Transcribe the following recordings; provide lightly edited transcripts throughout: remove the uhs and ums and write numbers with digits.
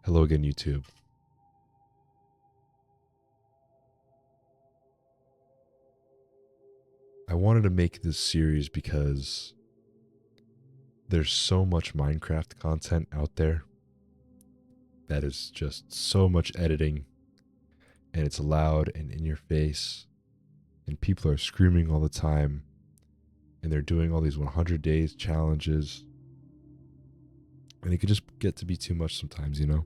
Hello again, YouTube. I wanted to make this series because there's so much Minecraft content out there that is just so much editing, and it's loud and in your face, and people are screaming all the time, and they're doing all these 100 days challenges, and it could just get to be too much sometimes, you know?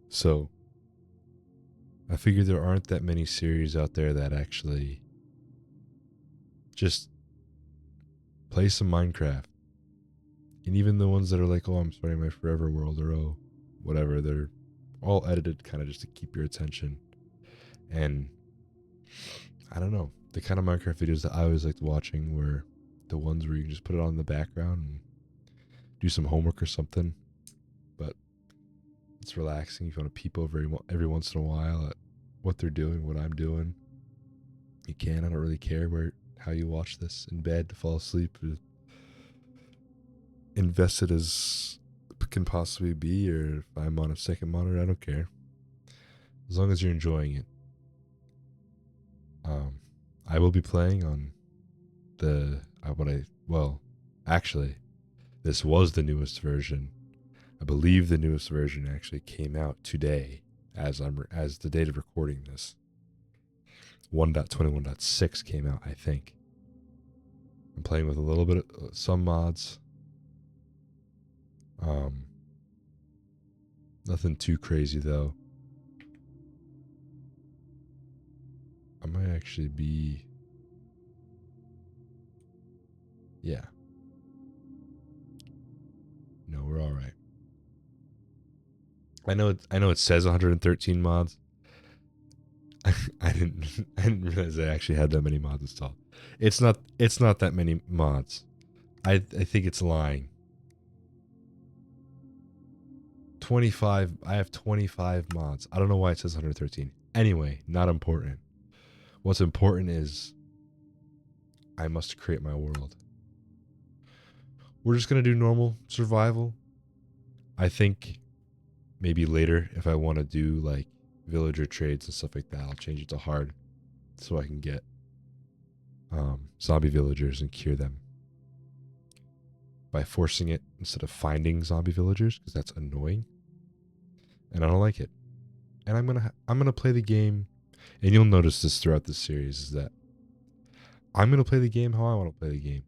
So I figured there aren't that many series out there that actually just play some Minecraft. And even the ones that are like, oh, I'm starting my forever world, or oh, whatever, they're all edited kind of just to keep your attention. And I don't know, the kind of Minecraft videos that I always liked watching were the ones where you can just put it on in the background and do some homework or something. But it's relaxing. If you want to peep over every once in a while at what they're doing, what I'm doing, you can. I don't really care how you watch this in bed to fall asleep. Invested as can possibly be, or if I'm on a second monitor, I don't care. As long as you're enjoying it. I will be playing on actually, this was the newest version. I believe the newest version actually came out today, as the date of recording this. 1.21.6 came out, I think. I'm playing with a little bit of some mods. Nothing too crazy though. I might actually be... Yeah. No, we're all right. I know it says 113 mods. I didn't realize I actually had that many mods installed. It's not that many mods. I think it's lying. 25. I have 25 mods. I don't know why it says 113. Anyway, not important. What's important is I must create my world. We're just going to do normal survival. I think maybe later, if I want to do like villager trades and stuff like that, I'll change it to hard so I can get zombie villagers and cure them by forcing it instead of finding zombie villagers, because that's annoying and I don't like it. And I'm gonna play the game, and you'll notice this throughout this series, is that I'm gonna play the game how I want to play the game.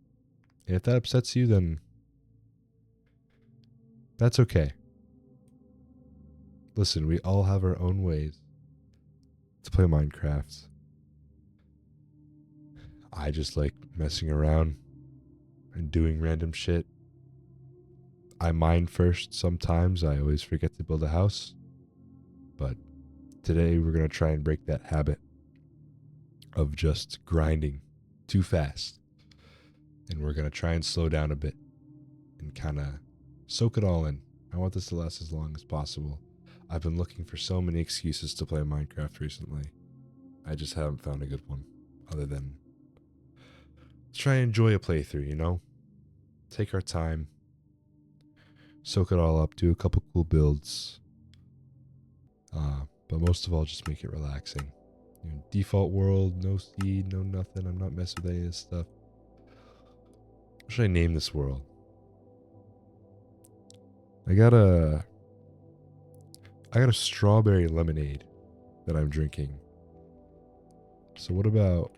And if that upsets you, then that's okay. Listen, we all have our own ways to play Minecraft. I just like messing around and doing random shit. I mine first sometimes. I always forget to build a house. But today we're going to try and break that habit of just grinding too fast. And we're going to try and slow down a bit and kind of soak it all in. I want this to last as long as possible. I've been looking for so many excuses to play Minecraft recently. I just haven't found a good one other than try and enjoy a playthrough, you know? Take our time, soak it all up, do a couple cool builds, but most of all, just make it relaxing. You know, default world, no seed, no nothing. I'm not messing with any of this stuff. What should I name this world? I got a strawberry lemonade that I'm drinking. So what about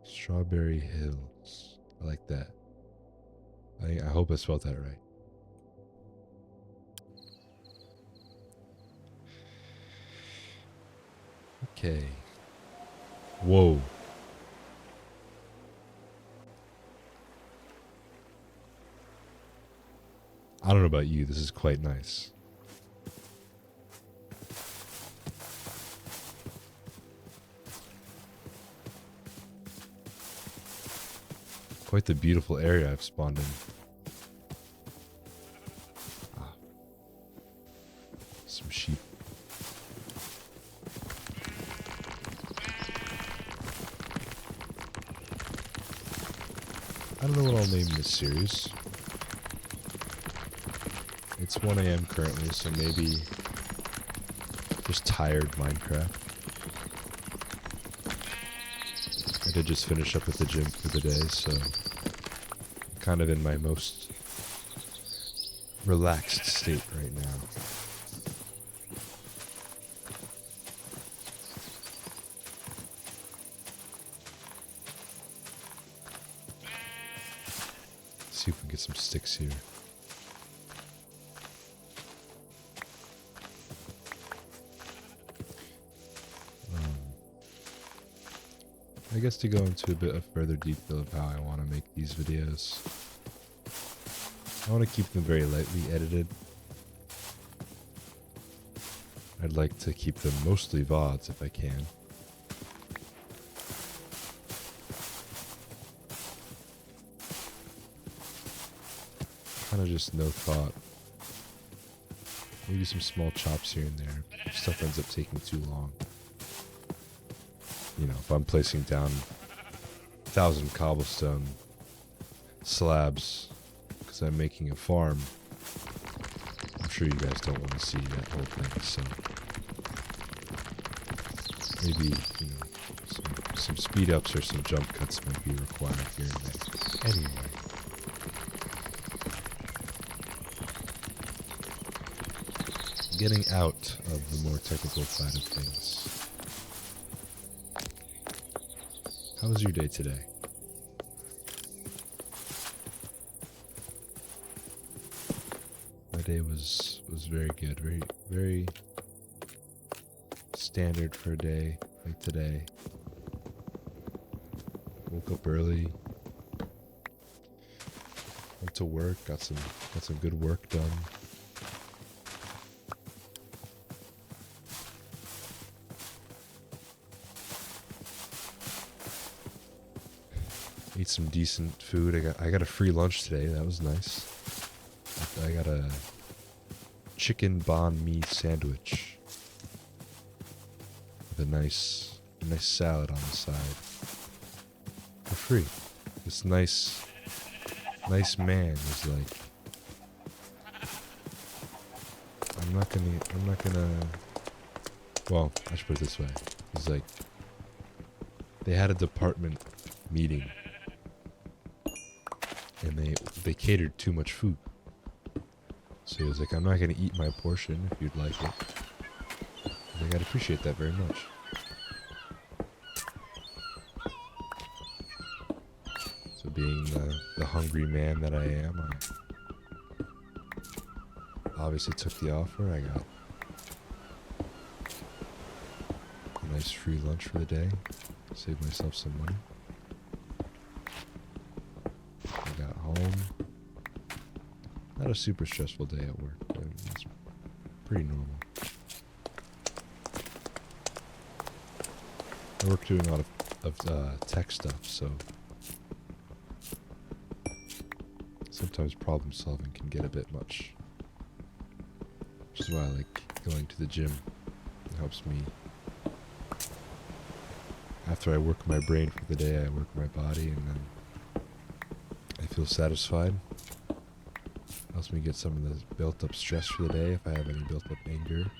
Strawberry Hills? I like that. I hope I spelled that right. Okay. Whoa. I don't know about you, this is quite nice. Quite the beautiful area I've spawned in. Some sheep. I don't know what I'll name this series. It's 1 a.m. currently, so maybe just tired Minecraft. I did just finish up at the gym for the day, so I'm kind of in my most relaxed state right now. Let's see if we can get some sticks here. I guess to go into a bit of further detail of how I want to make these videos, I want to keep them very lightly edited. I'd like to keep them mostly VODs if I can. Kind of just no thought. Maybe some small chops here and there if stuff ends up taking too long. You know, if I'm placing down 1,000 cobblestone slabs because I'm making a farm, I'm sure you guys don't want to see that whole thing, so maybe, you know, some speed ups or some jump cuts might be required here and there. Anyway. Getting out of the more technical side of things. How was your day today? My day was very good, very standard for a day like today. Woke up early, went to work, got some good work done. Ate some decent food. I got a free lunch today. That was nice. I got a chicken banh mi sandwich with a nice salad on the side for free. This nice man was like, I'm not gonna. Well, I should put it this way. He's like, they had a department meeting. And they catered too much food. So he was like, I'm not going to eat my portion if you'd like it. I think I'd appreciate that very much. So being the hungry man that I am, I obviously took the offer. I got a nice free lunch for the day. Saved myself some money. Home. Not a super stressful day at work, but it's pretty normal. I work doing a lot of tech stuff, so sometimes problem solving can get a bit much. Which is why I like going to the gym. It helps me. After I work my brain for the day, I work my body, and then I feel satisfied. Helps me get some of the built up stress for the day if I have any built up anger.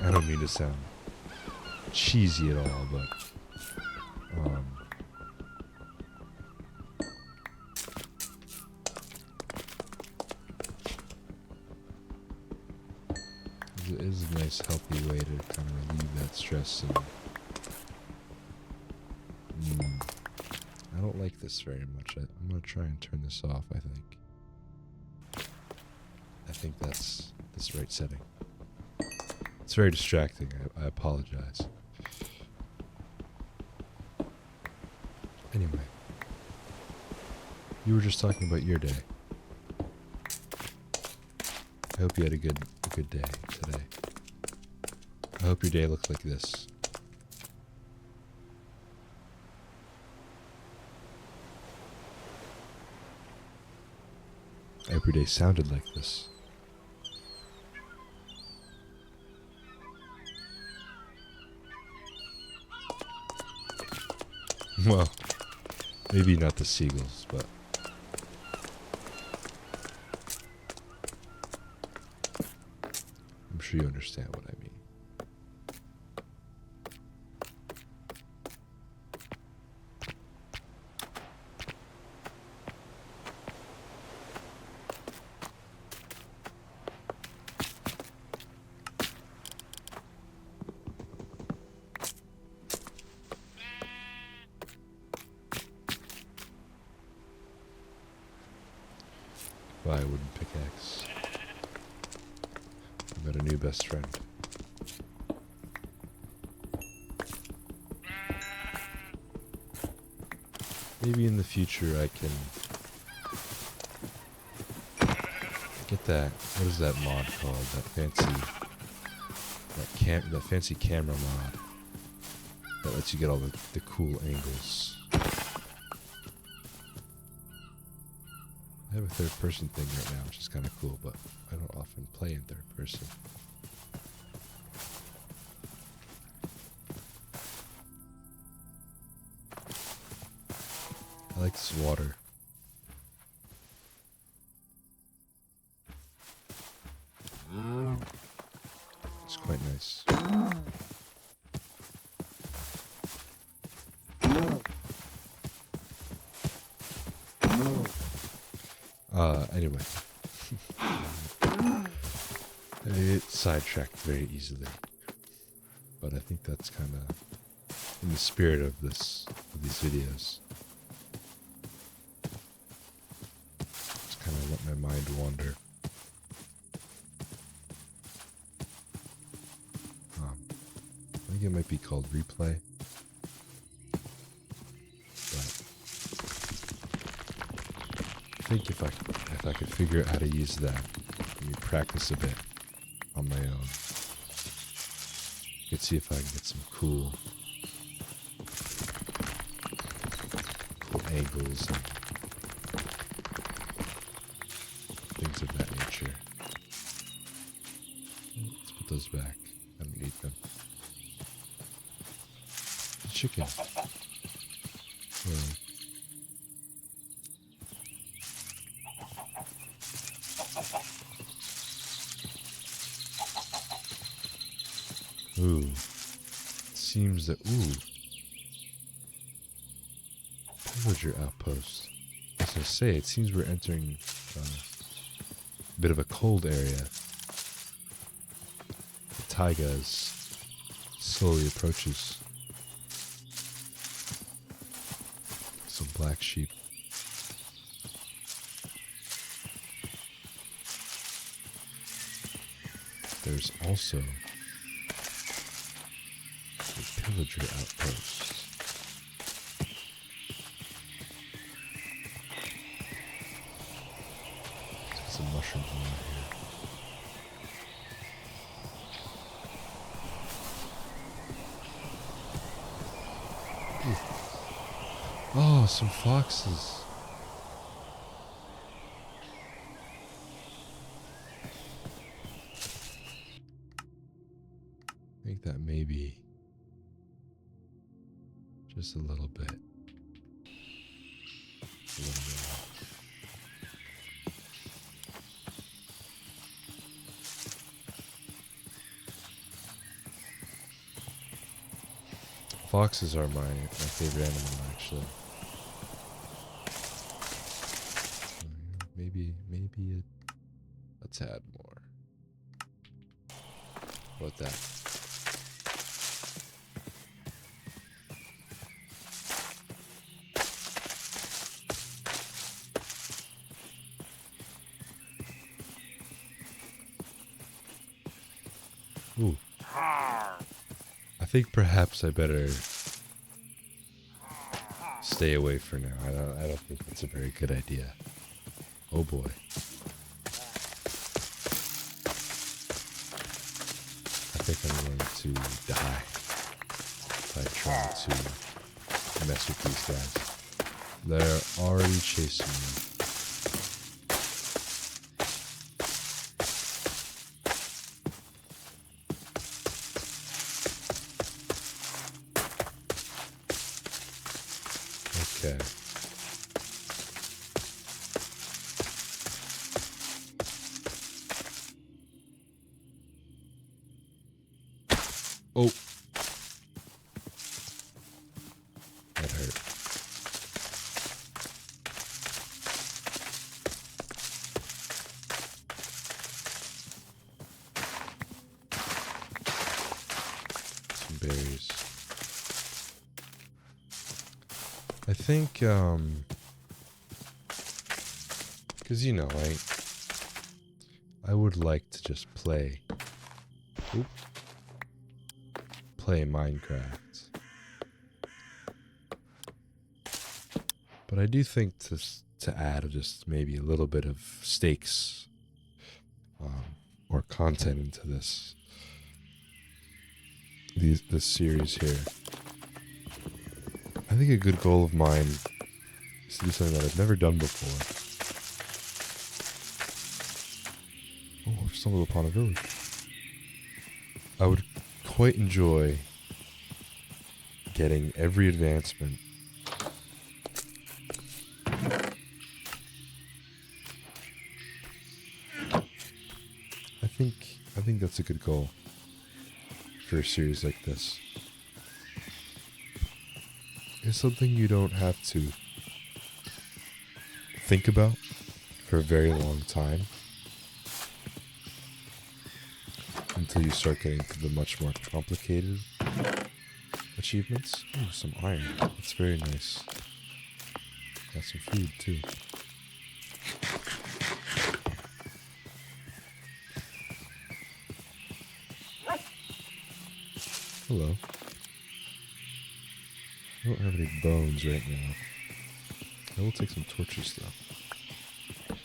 I don't mean to sound cheesy at all, but it is a nice healthy way to kind of relieve that stress. And I don't like this very much. I'm going to try and turn this off, I think. I think that's the right setting. It's very distracting. I apologize. Anyway. You were just talking about your day. I hope you had a good day today. I hope your day looked like this. I hope your day sounded like this. Well, maybe not the seagulls, but sure you understand what I mean. Buy a wooden pickaxe. I've got a new best friend. Maybe in the future I can get that. What is that mod called? That fancy camera mod that lets you get all the cool angles. I have a third-person thing right now, which is kind of cool, but I don't often play in third person. I like this water. It's quite nice. Anyway. It sidetracked very easily. But I think that's kind of in the spirit of these videos. Just kind of let my mind wander. I think it might be called replay. But I think if I could figure out how to use that, maybe practice a bit on my own, I could see if I can get some cool angles and things of that nature. Let's put those back. I don't need them. Chicken. Ooh. Seems that pillager outpost. As I say, it seems we're entering a bit of a cold area. The taiga slowly approaches. Some black sheep. There's also a pillager outpost. There's some mushrooms around here. Ooh. Oh, some foxes. I think that may be just a little bit. A little bit off. Foxes are my favorite animal, actually. Maybe a tad more. How about that? Ooh. I think perhaps I better stay away for now. I don't think that's a very good idea. Oh boy. I think I'm going to die by trying to mess with these guys. They're already chasing me. Okay. Oh. That hurt. Some berries. I think, because, you know, I would like to just play. Oop. Play Minecraft. But I do think to add just maybe a little bit of stakes or content into this series here. I think a good goal of mine is to do something that I've never done before. Oh, I've stumbled upon a village. I would quite enjoy getting every advancement I think that's a good goal for a series like this. It's something you don't have to think about for a very long time until you start getting to the much more complicated achievements. Ooh, some iron. That's very nice. Got some food too. Hello. I don't have any bones right now. I will take some torches though.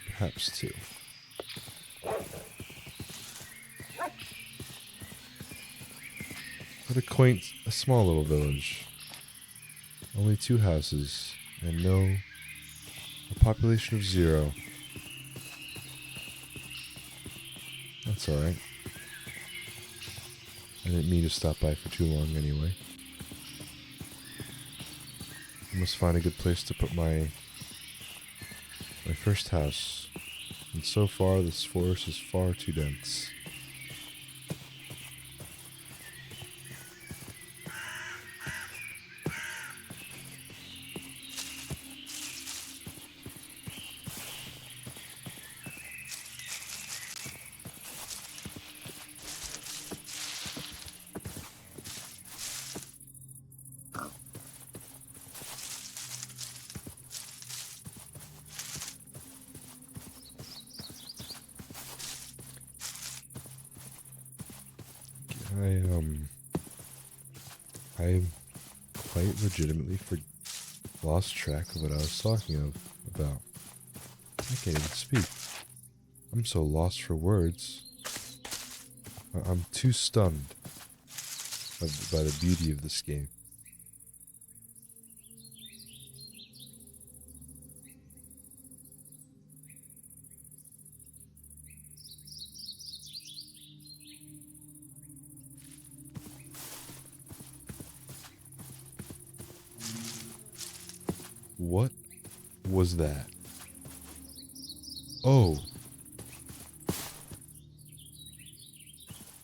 Perhaps two. What a small little village. Only 2 houses and a population of 0. That's alright. I didn't mean to stop by for too long anyway. I must find a good place to put my first house. And so far, this forest is far too dense. I quite legitimately lost track of what I was talking about. I can't even speak. I'm so lost for words. I'm too stunned by the beauty of this game. What was that? Oh.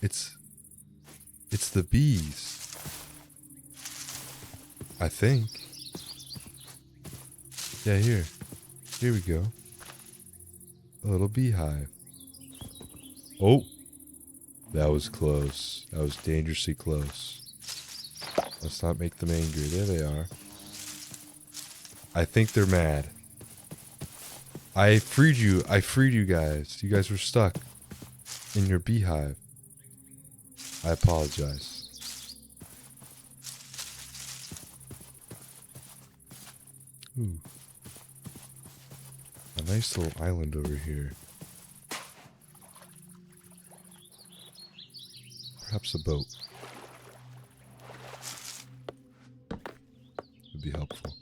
It's the bees. I think. Yeah, here. Here we go. A little beehive. Oh. That was close. That was dangerously close. Let's not make them angry. There they are. I think they're mad. I freed you. I freed you guys. You guys were stuck in your beehive. I apologize. Ooh. A nice little island over here. Perhaps a boat would be helpful.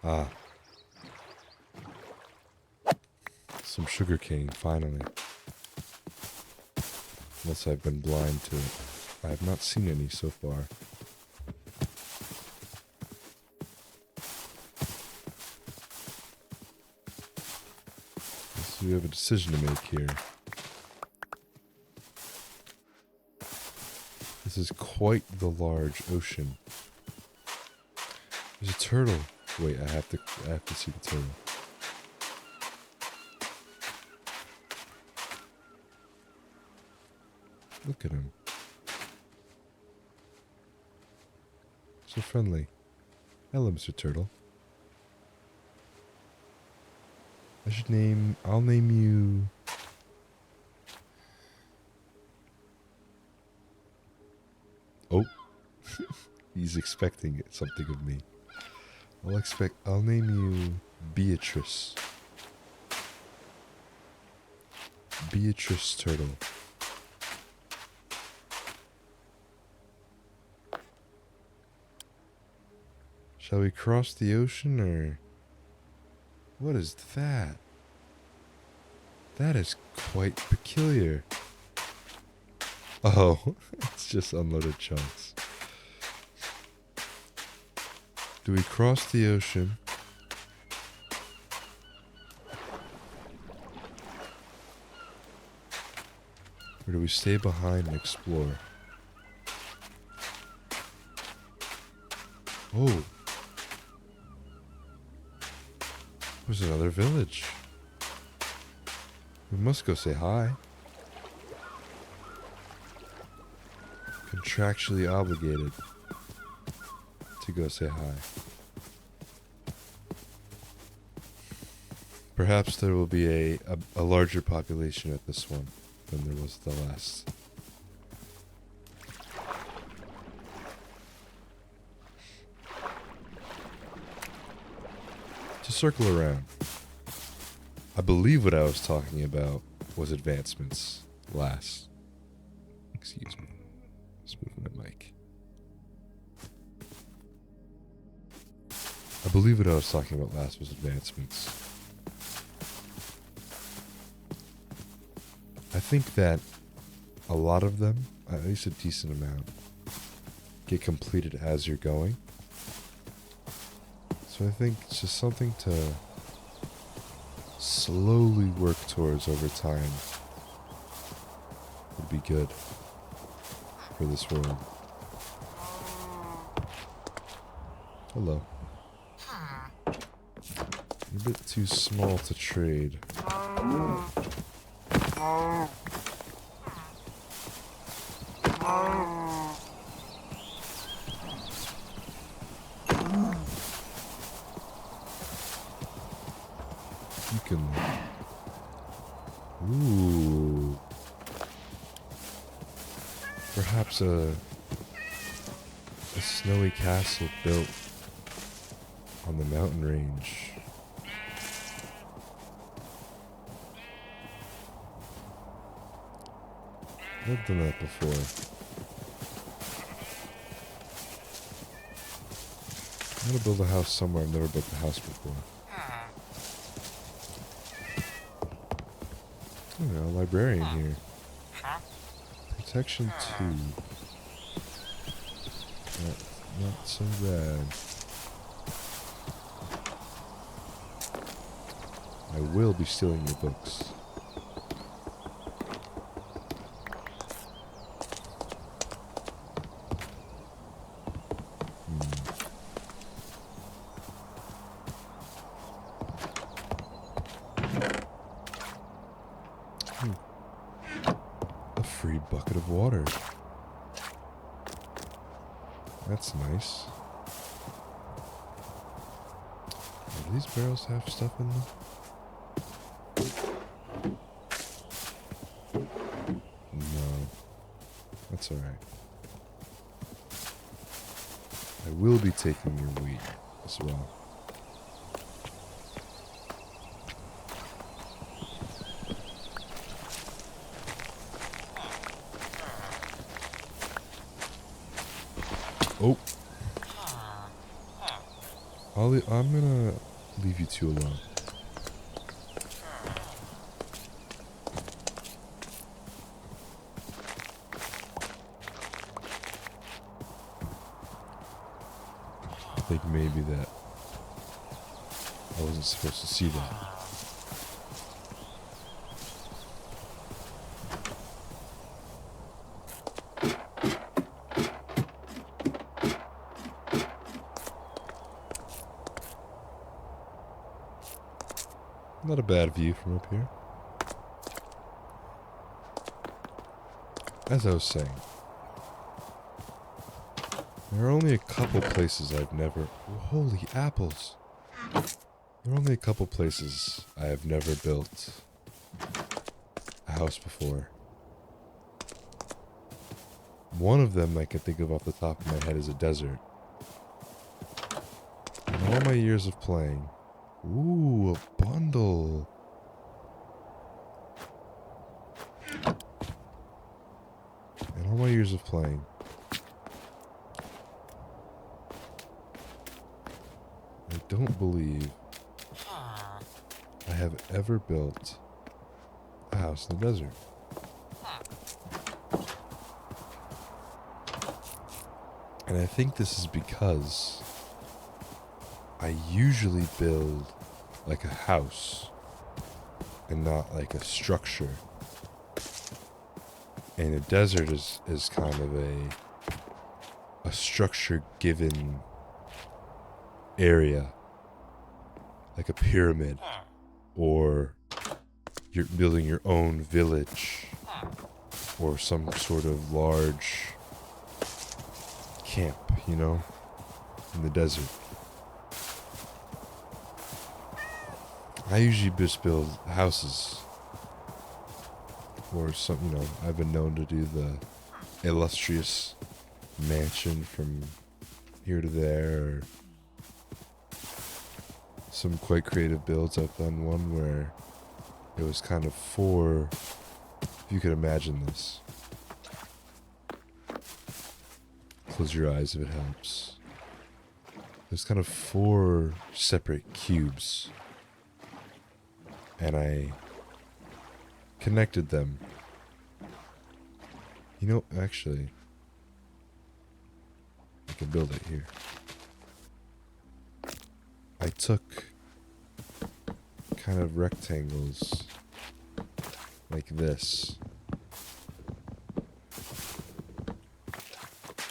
Ah. Some sugarcane, finally. Unless I've been blind to it. I have not seen any so far. So we have a decision to make here. This is quite the large ocean. There's a turtle. Wait, I have to see the turtle. Look at him. So friendly. Hello, Mr. Turtle. I'll name you... Oh. He's expecting something of me. I'll name you Beatrice. Beatrice Turtle. Shall we cross the ocean, or... What is that? That is quite peculiar. Oh, it's just unloaded chunks. Do we cross the ocean? Or do we stay behind and explore? Oh. There's another village. We must go say hi. Contractually obligated to go say hi. Perhaps there will be a larger population at this one than there was the last. To circle around, I believe what I was talking about was advancements last. Excuse me. Let's move my mic. I believe what I was talking about last was advancements. I think that a lot of them, at least a decent amount, get completed as you're going. So I think it's just something to slowly work towards over time would be good for this world. Hello. You're a bit too small to trade. You can... Ooh. Perhaps a snowy castle built on the mountain range. I've done that before. I'm gonna build a house somewhere. I've never built a house before. Oh, a librarian here. Protection 2. Not so bad. I will be stealing your books. A free bucket of water. That's nice. Do these barrels have stuff in them? No. That's alright. I will be taking your wheat as well. Oh. I'm gonna leave you two alone. think maybe that I wasn't supposed to see that. Not a bad view from up here. As I was saying, there are only a couple places I've never... Holy apples! There are only a couple places I have never built a house before. One of them I can think of off the top of my head is a desert. In all my years of playing... Ooh, a bundle! In all my years of playing... I don't believe I have ever built a house in the desert. And I think this is because I usually build like a house and not like a structure. And a desert is kind of a structure given area, like a pyramid, or you're building your own village, or some sort of large camp, you know, in the desert. I usually just build houses, or some, you know, I've been known to do the illustrious mansion from here to there, or some quite creative builds. I've done one where it was kind of four, if you could imagine this. Close your eyes if it helps. There's kind of four separate cubes. And I connected them. You know, actually, I can build it here. I took kind of rectangles like this.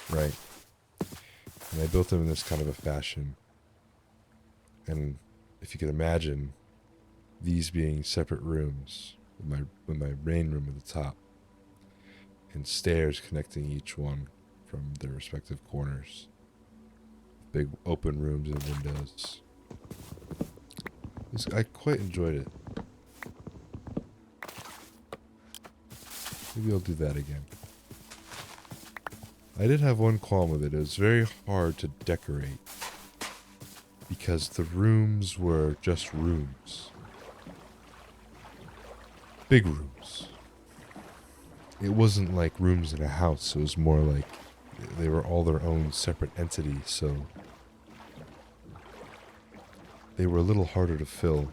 Right. And I built them in this kind of a fashion. And if you could imagine these being separate rooms, with my main room at the top, and stairs connecting each one from their respective corners. Big open rooms and windows. I quite enjoyed it. Maybe I'll do that again. I did have one qualm with it. It was very hard to decorate because the rooms were just rooms. Big rooms. It wasn't like rooms in a house. It was more like they were all their own separate entities, so they were a little harder to fill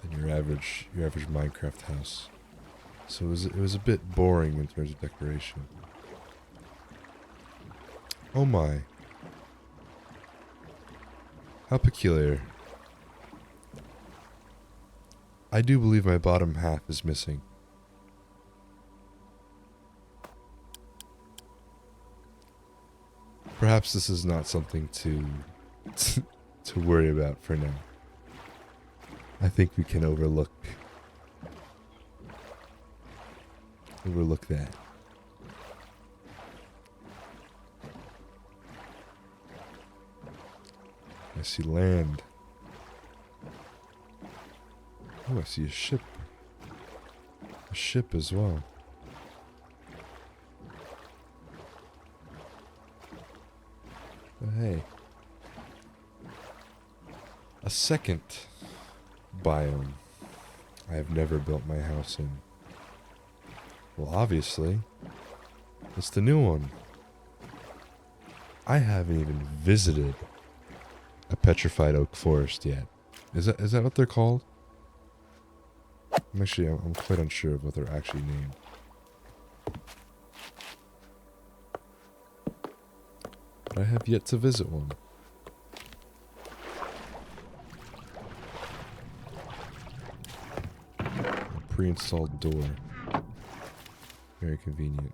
than your average Minecraft house. So it was a bit boring in terms of decoration. Oh my. How peculiar. I do believe my bottom half is missing. Perhaps this is not something to worry about for now. I think we can overlook that. I see land. Oh, I see a ship. A ship as well. But hey. A second biome I have never built my house in. Well, obviously, it's the new one. I haven't even visited a petrified oak forest yet. Is that what they're called? I'm quite unsure of what they're actually named. But I have yet to visit one. A pre-installed door. Very convenient.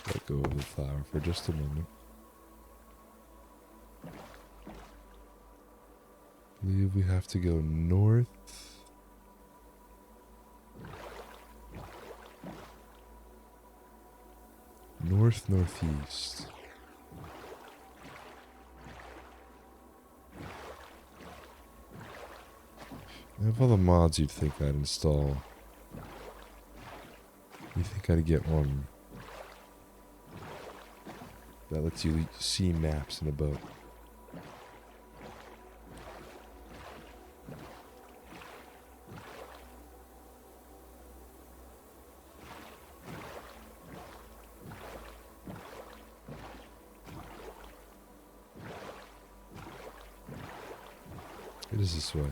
Let go of the flower for just a moment. I believe we have to go north. Northeast. Of all the mods you'd think I'd install, you think I'd get one that lets you see maps in a boat. It is this way.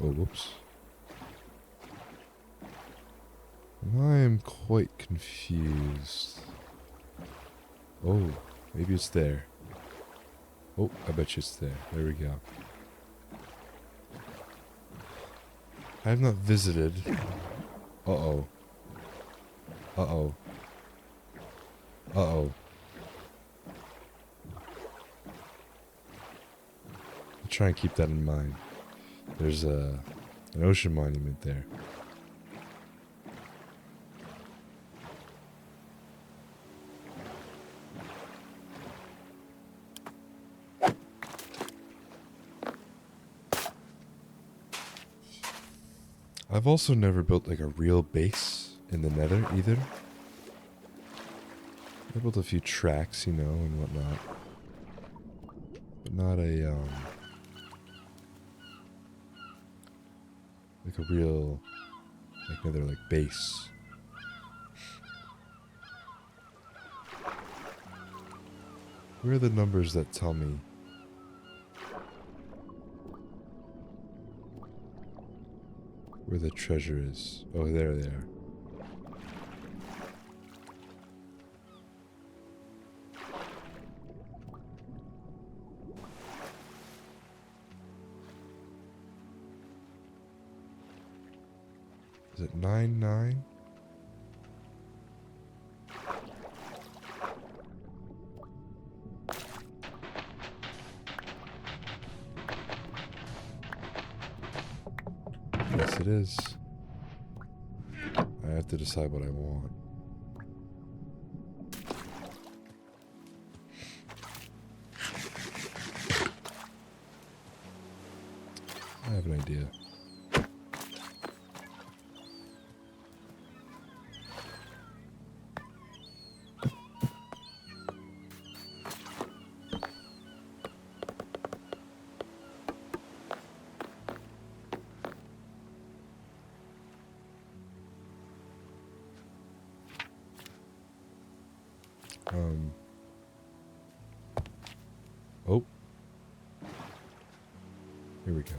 Oh, whoops. I am quite confused. Oh, maybe it's there. Oh, I bet you it's there. There we go. I have not visited. Uh-oh. Uh-oh. Uh-oh. I'll try and keep that in mind. There's an ocean monument there. I've also never built like a real base in the Nether either. I built a few tracks, you know, and whatnot. But not a, like a real, like Nether, like base. Where are the numbers that tell me where the treasure is? Oh, there they are. Is it 9-9? Yes, it is. I have to decide what I want. I have an idea. Oh. Here we go.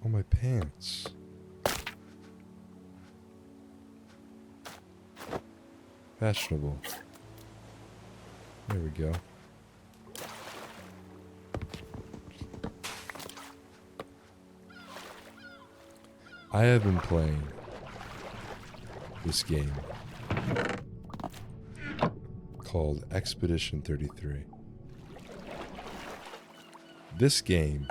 Oh, my pants. Fashionable. There we go. I have been playing this game called Expedition 33. This game,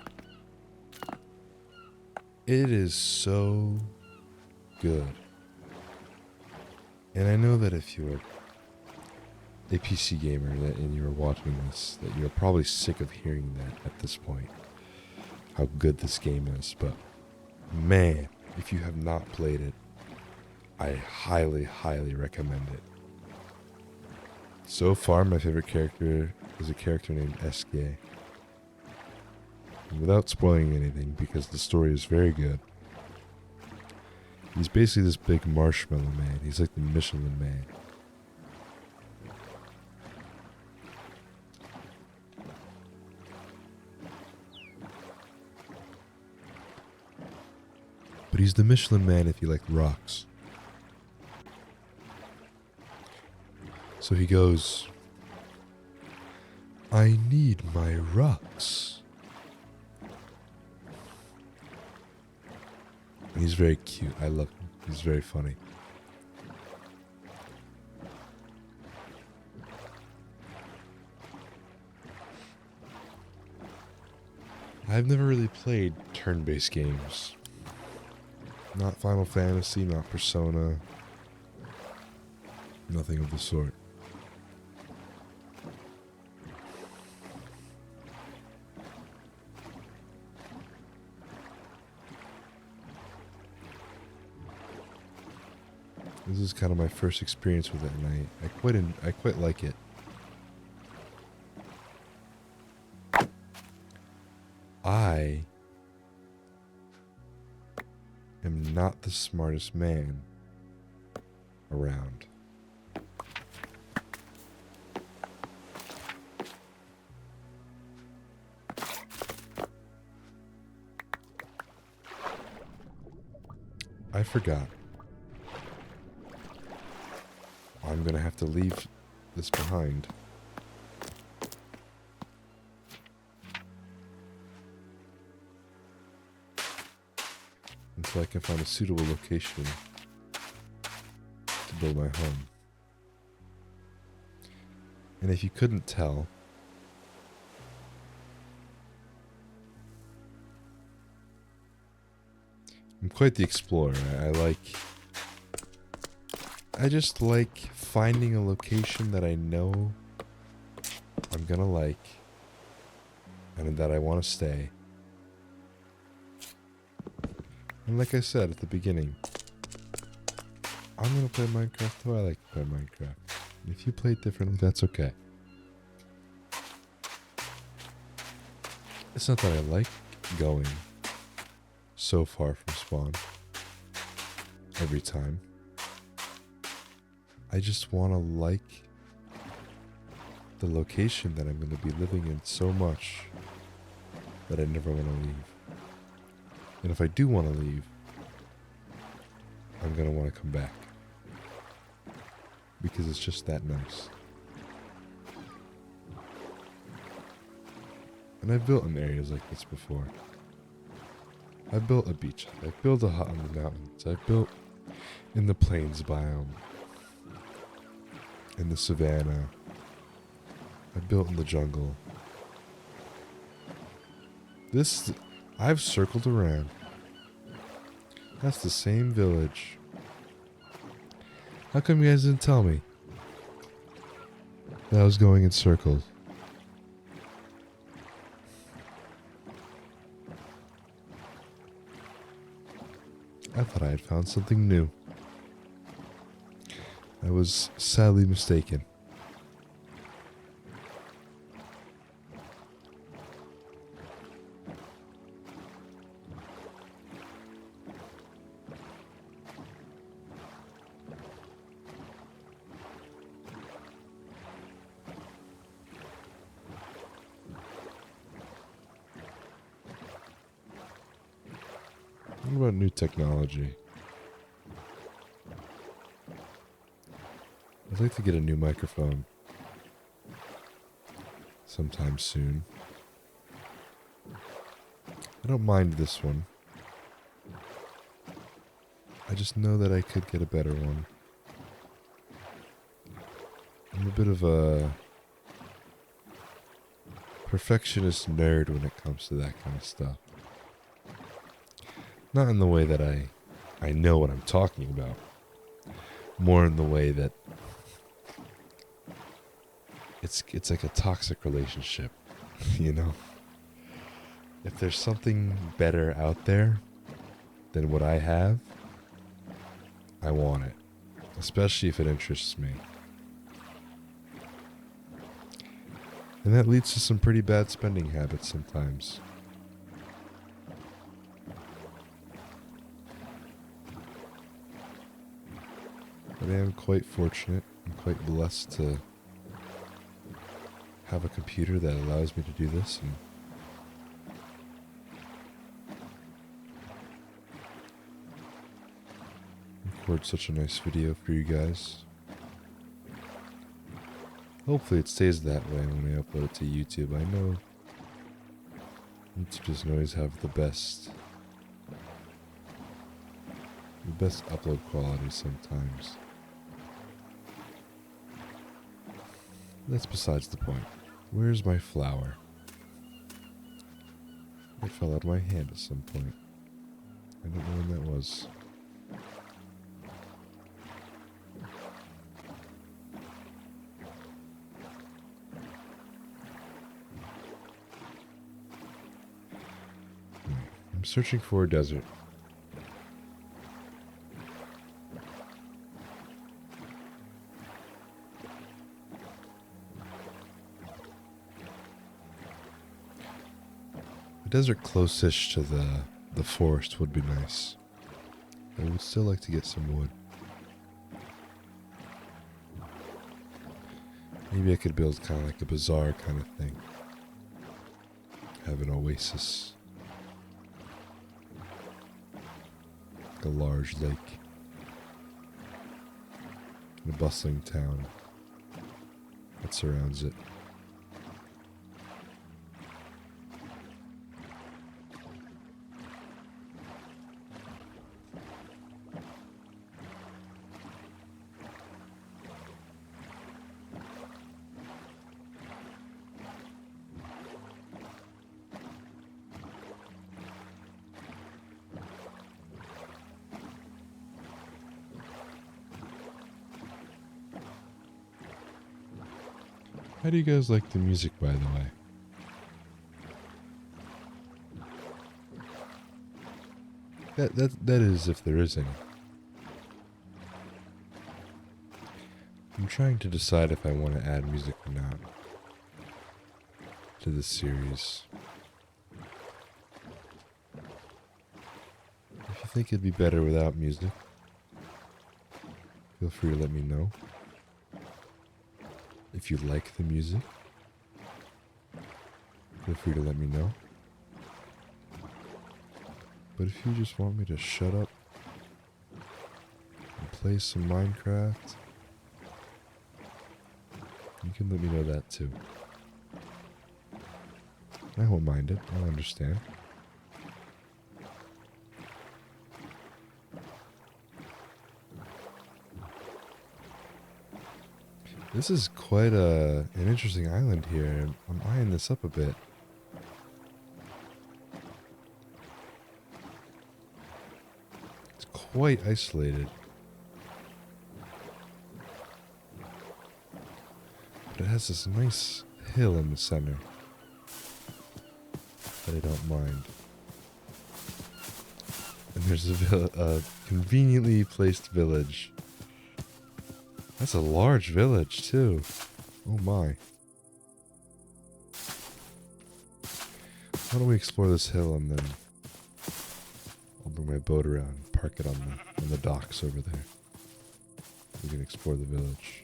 it is so good. And I know that if you're a PC gamer and you're watching this, that you're probably sick of hearing that at this point, how good this game is. But man, if you have not played it, I highly, highly recommend it. So far, my favorite character is a character named SK. And without spoiling anything, because the story is very good, he's basically this big marshmallow man. He's like the Michelin Man. But he's the Michelin Man if you like rocks. So he goes, I need my rocks. And he's very cute. I love him. He's very funny. I've never really played turn-based games. Not Final Fantasy, not Persona. Nothing of the sort. This is kind of my first experience with it, and I quite like it. I am not the smartest man around. I forgot. I'm gonna have to leave this behind. Until I can find a suitable location to build my home. And if you couldn't tell, I'm quite the explorer. I just like finding a location that I know I'm gonna like and that I want to stay. And like I said at the beginning, I'm gonna play Minecraft the way I like to play Minecraft. And if you play it differently, that's okay. It's not that I like going so far from spawn every time. I just want to like the location that I'm going to be living in so much that I never want to leave. And if I do want to leave, I'm going to want to come back. Because it's just that nice. And I've built in areas like this before. I've built a beach. I've built a hut on the mountains. I've built in the plains biome. In the savannah. I built in the jungle. I've circled around. That's the same village. How come you guys didn't tell me that I was going in circles? I thought I had found something new. I was sadly mistaken. What about new technology? I'd like to get a new microphone sometime soon. I don't mind this one. I just know that I could get a better one. I'm a bit of a perfectionist nerd when it comes to that kind of stuff. Not in the way that I know what I'm talking about. more in the way that it's like a toxic relationship, you know? If there's something better out there than what I have, I want it, especially if it interests me. And that leads to some pretty bad spending habits sometimes. But I am quite fortunate and quite blessed to have a computer that allows me to do this and record such a nice video for you guys. Hopefully it stays that way when I upload it to YouTube. I know YouTube doesn't always have the best upload quality sometimes. That's besides the point. Where's my flower? It fell out of my hand at some point. I don't know when that was. I'm searching for a desert. A desert close-ish to the forest would be nice. I would still like to get some wood. Maybe I could build kind of like a bazaar kind of thing. Have an oasis. Like a large lake. And a bustling town that surrounds it. How do you guys like the music, by the way? That is, if there is any. I'm trying to decide if I want to add music or not to this series. If you think it'd be better without music, feel free to let me know. If you like the music, feel free to let me know. But if you just want me to shut up and play some Minecraft, you can let me know that too. I won't mind it, I'll understand. This is quite an interesting island here. I'm eyeing this up a bit. It's quite isolated. But it has this nice hill in the center that I don't mind. And there's a conveniently placed village. That's a large village, too. Oh my. Why don't we explore this hill and then I'll bring my boat around and park it on the docks over there. We can explore the village.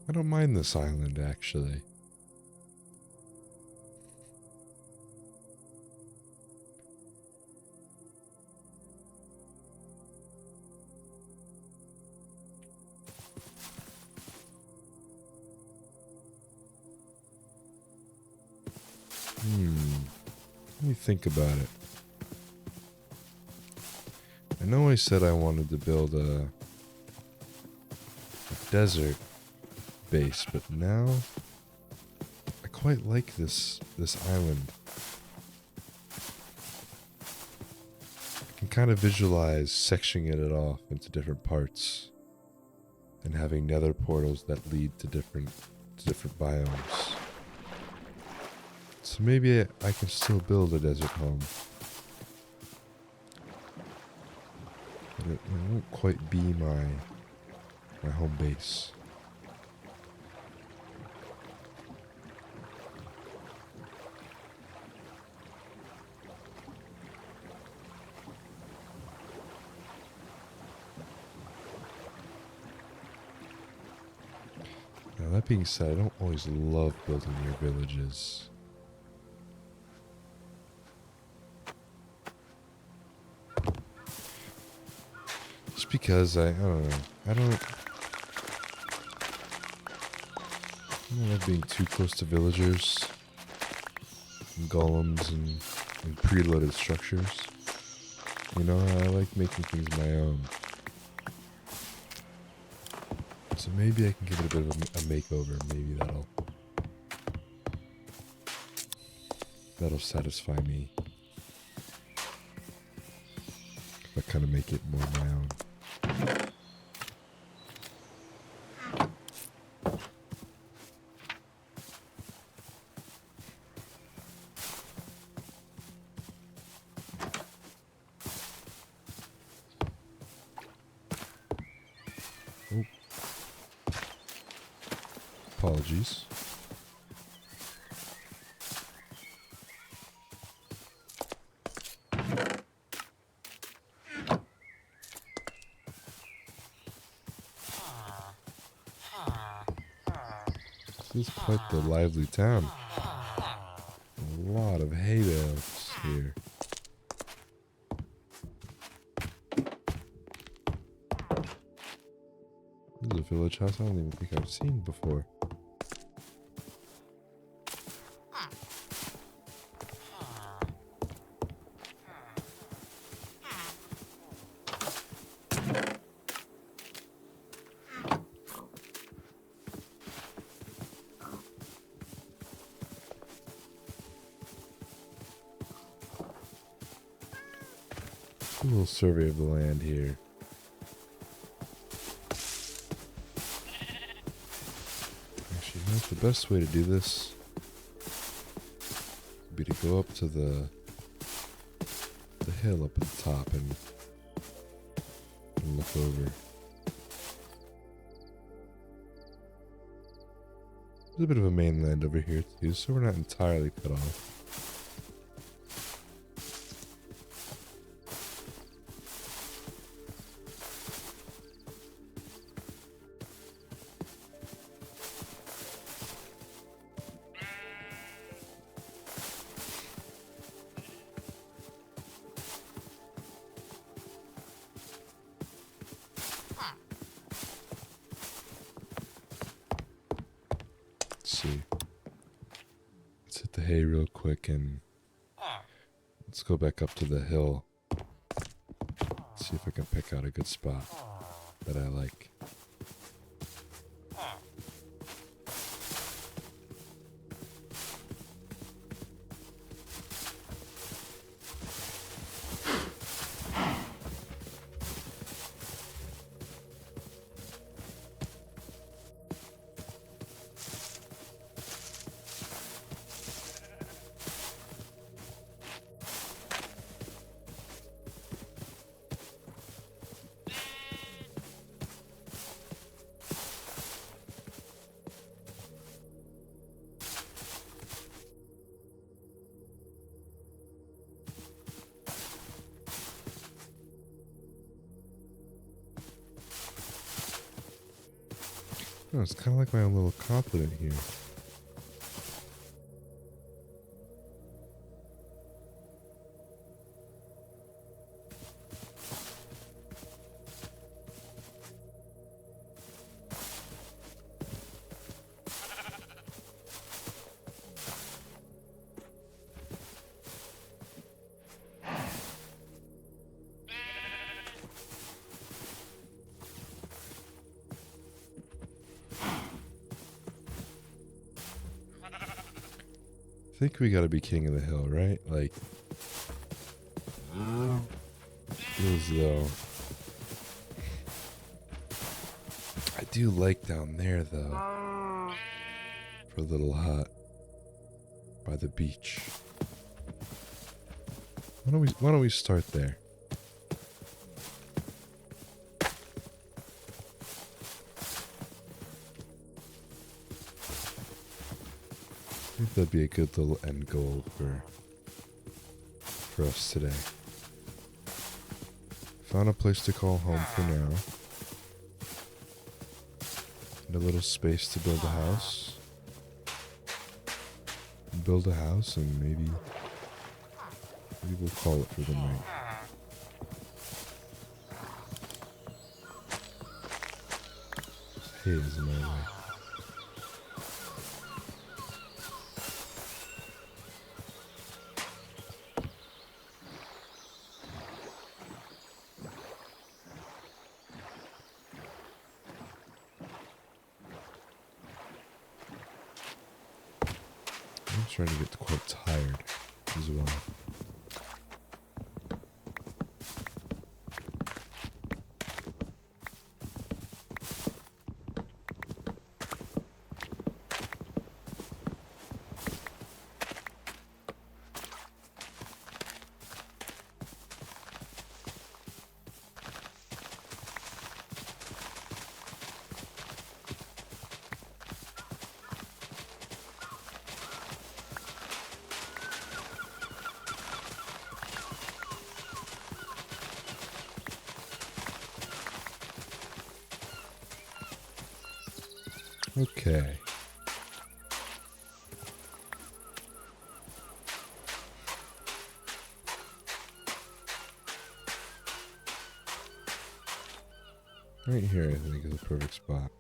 I don't mind this island, actually. me think about it. I know I said I wanted to build a desert base, but now I quite like this island. I can kind of visualize sectioning it off into different parts and having nether portals that lead to different biomes. So maybe I can still build a desert home. But it won't quite be my home base. Now that being said, I don't always love building near villages. Just because I don't know. I don't love being too close to villagers and golems and preloaded structures. You know, I like making things my own. So maybe I can give it a bit of a makeover. Maybe that'll satisfy me. If I kind of make it more my own. Oh. Apologies. This is quite the lively town. A lot of hay bales here. This is a village house I don't even think I've seen before. A little survey of the land here. Actually, you know, the best way to do this would be to go up to the hill up at the top and look over. There's a bit of a mainland over here too, so we're not entirely cut off. See. Let's hit the hay real quick and let's go back up to the hill. See if I can pick out a good spot that I like. Oh, it's kind of like my own little continent here. think we gotta be king of the hill, right? Like, feels though. I do like down there though. For a little hut by the beach. Why don't we start there? I think that'd be a good little end goal for us today. Found a place to call home for now. And a little space to build a house. Build a house and maybe we'll call it for the night. Hay is in my way. I'm starting to get quite tired as well. Okay. Right here, I think, is a perfect spot.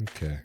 Okay.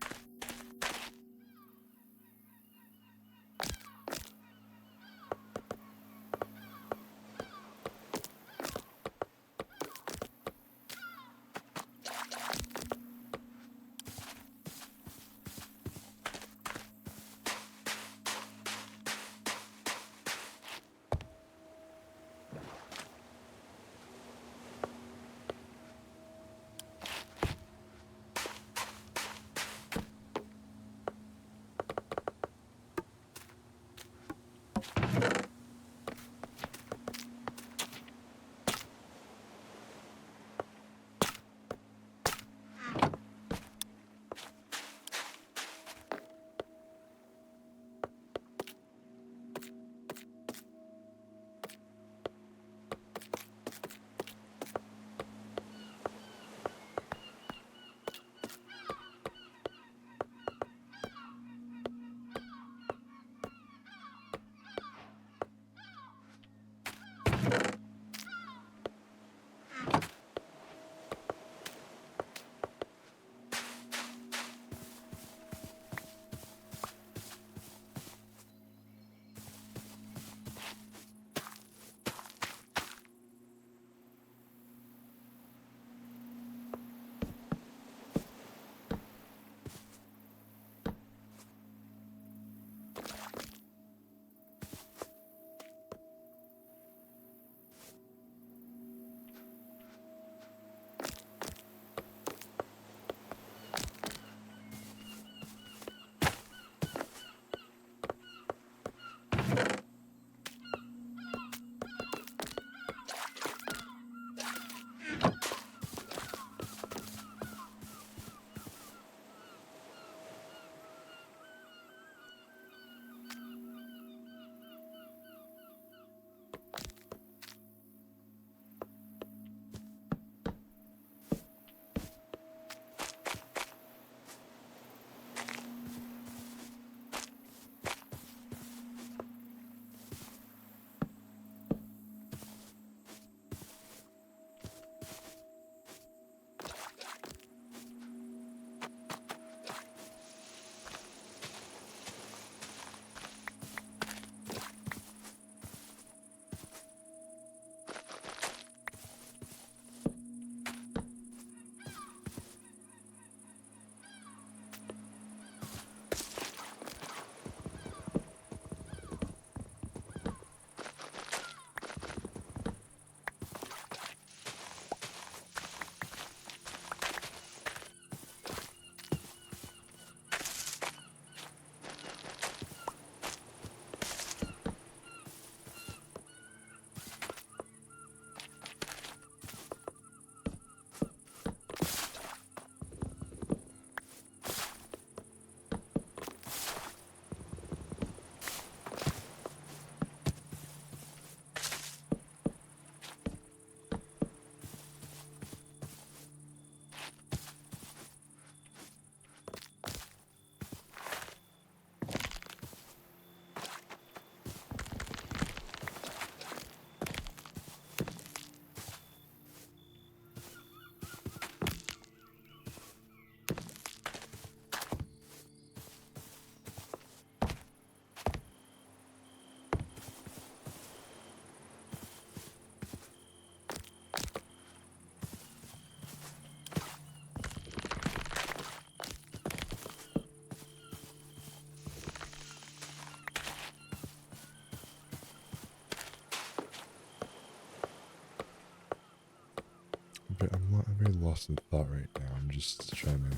I'm very lost in thought right now. I'm just trying to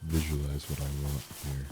visualize what I want here.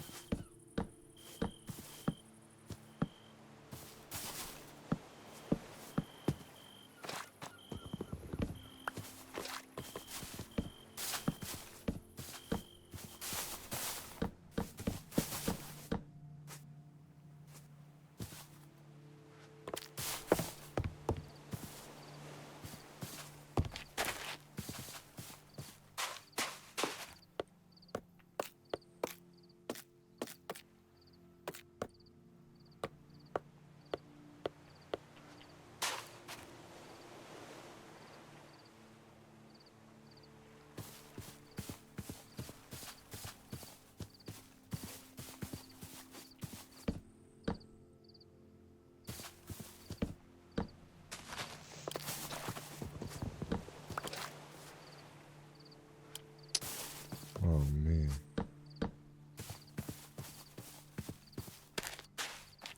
Oh man.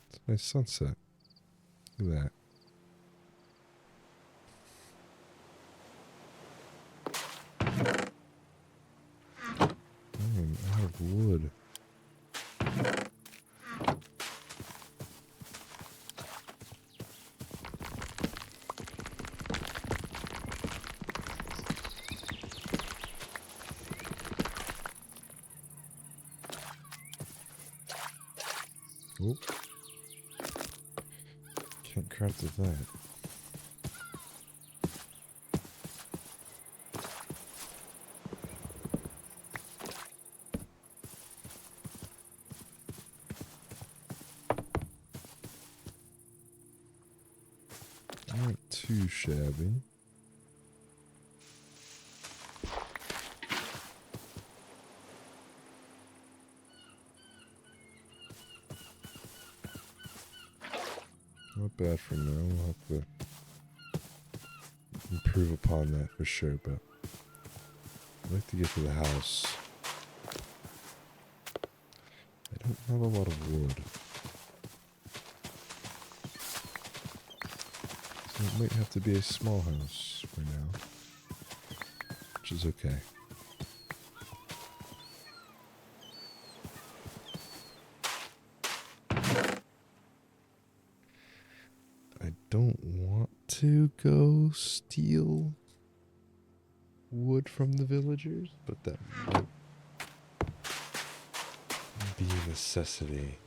It's a nice sunset. Look at that. I am out of wood. Oh. Can't craft with that. Not too shabby. Not bad for now. We'll have to improve upon that for sure, but I'd like to get to the house. I don't have a lot of wood. So it might have to be a small house for now, which is okay. I don't want to go steal wood from the villagers, but that might be a necessity.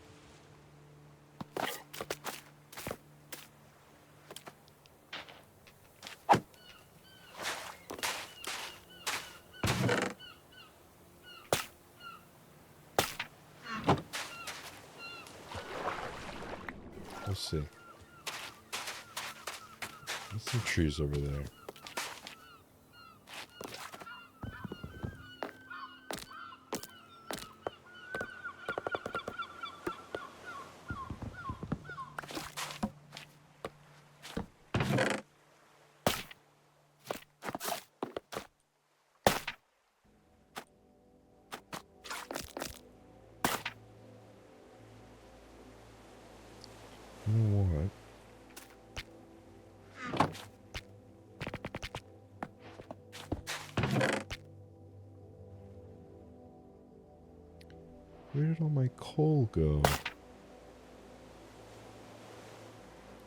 We'll see. There's some trees over there. You know what? Where did all my coal go?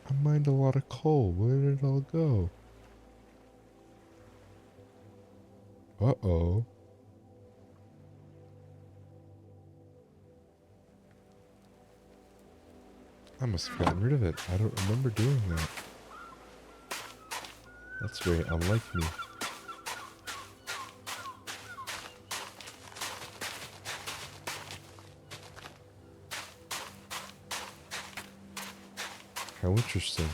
I mined a lot of coal. Where did it all go? Uh-oh. I must have gotten rid of it. I don't remember doing that. That's very unlike me. How interesting.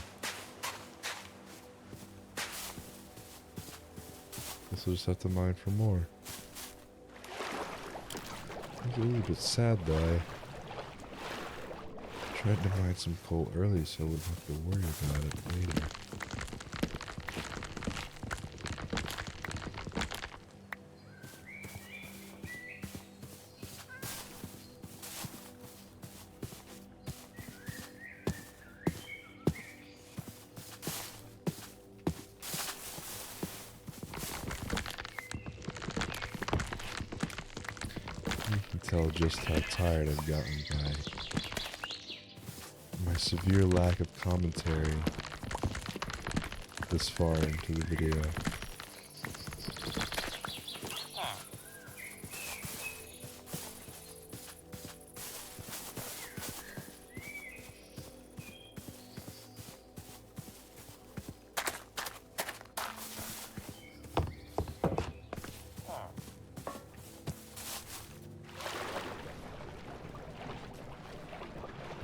Guess we'll just have to mine for more. It's a little bit sad though. I tried to mine some coal early so I wouldn't have to worry about it later. tell just how tired I've gotten by my severe lack of commentary this far into the video.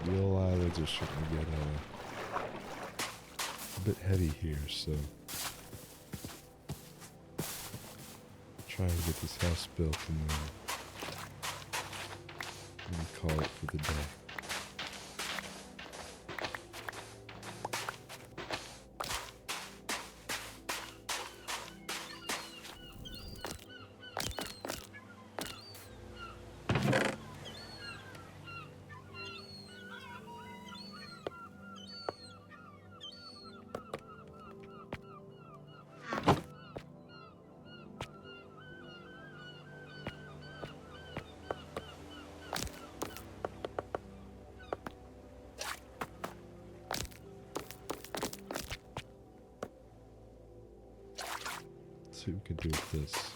The old eyelids are starting to get a bit heavy here, so try and get this house built and then call it for the day. See what we can do with this.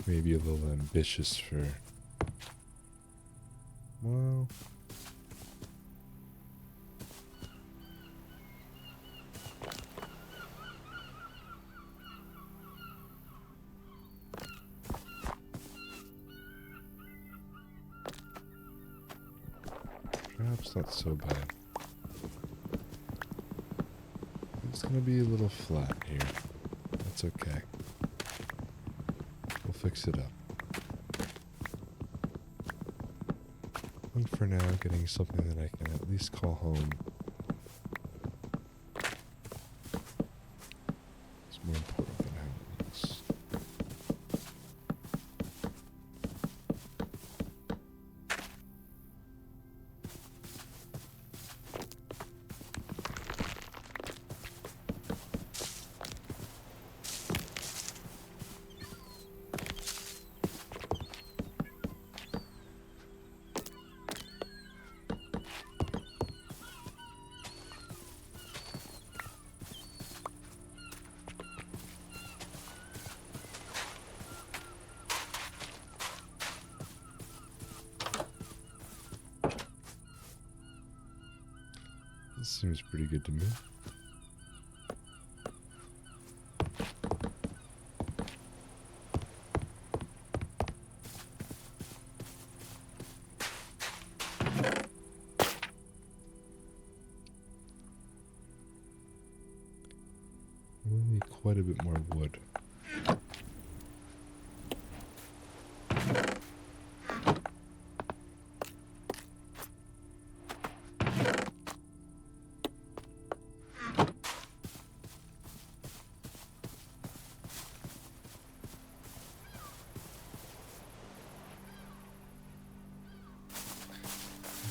Maybe a little ambitious for, well, perhaps not so bad. It's gonna be a little flat here. That's okay. We'll fix it up. And for now, getting something that I can at least call home is more important than how it looks. This seems pretty good to me. need quite a bit more wood. I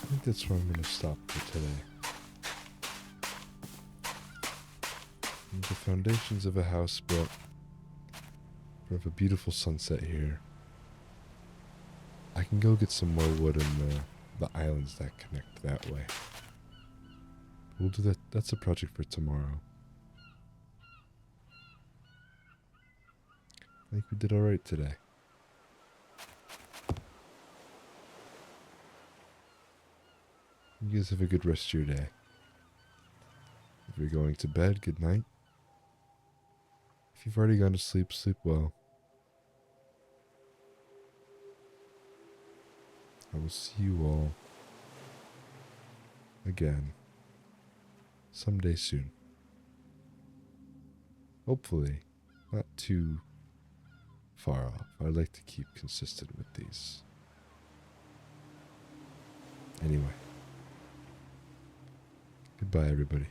think that's where I'm going to stop for today. The foundations of a house built for a beautiful sunset here. I can go get some more wood in the islands that connect that way. We'll do that. That's a project for tomorrow. I think we did alright today. You guys have a good rest of your day. If you're going to bed, good night. If you've already gone to sleep, sleep well. I will see you all again someday soon. Hopefully, not too far off. I'd like to keep consistent with these. Anyway, goodbye, everybody.